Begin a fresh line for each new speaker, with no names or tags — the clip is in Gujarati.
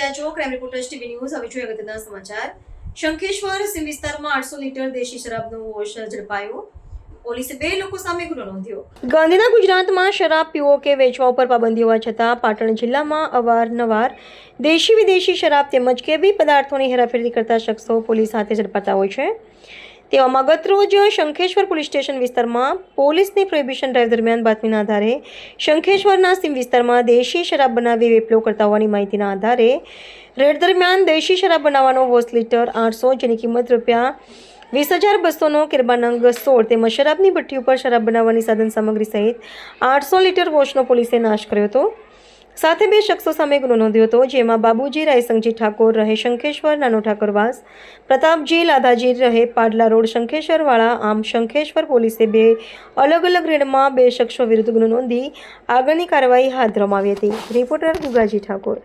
રહ્યા છો ક્રાઇમ રિપોર્ટર્સ ટીવી ન્યૂઝ. હવે જોઈએ અગત્યના સમાચાર. શંખેશ્વર સીમ વિસ્તારમાં 800 લીટર દેશી શરાબનો વોશ ઝડપાયો. પોલીસે 2 લોકો સામે ગુનો નોંધ્યો. ગાંધીના ગુજરાતમાં શરાબ પીવો કે વેચવા ઉપર પાબંદી હોવા છતાં પાટણ જિલ્લામાં અવારનવાર દેશી વિદેશી શરાબ તેમજ કેબી પદાર્થોની હેરાફેરી કરતા શખ્સો પોલીસ હાથે ઝડપાતા હોય છે. તેવામાં ગતરોજ શંખેશ્વર પોલીસ સ્ટેશન વિસ્તારમાં પોલીસની પ્રોહિબિશન ડ્રાઈવ દરમિયાન બાતમીના આધારે શંખેશ્વરના સીમ વિસ્તારમાં દેશી શરાબ બનાવી વેપલો કરતા હોવાની માહિતીના આધારે રેડ દરમિયાન દેશી શરાબ બનાવવાનો વોશ લીટર 800 જેની કિંમત ₹20,200નો કેરબા નંગ 16 તેમજ શરાબની ભઠ્ઠી ઉપર શરાબ બનાવવાની સાધન સામગ્રી સહિત 800 લીટર વોશનો પોલીસે નાશ કર્યો હતો. સાથે 2 શખ્સો સામે ગુનો નોંધ્યો હતો, જેમાં બાબુજી રાયસંગજી ઠાકોર રહે શંખેશ્વર, નાનો ઠાકોરવાસ, પ્રતાપજી લાધાજી રહે પાડલા રોડ શંખેશ્વરવાળા. આમ શંખેશ્વર પોલીસે 2 અલગ અલગ રેડમાં 2 શખ્સો વિરુદ્ધ ગુનો નોંધી આગળની કાર્યવાહી હાથ ધરવામાં આવી હતી. રિપોર્ટર ગુગાજી ઠાકોર.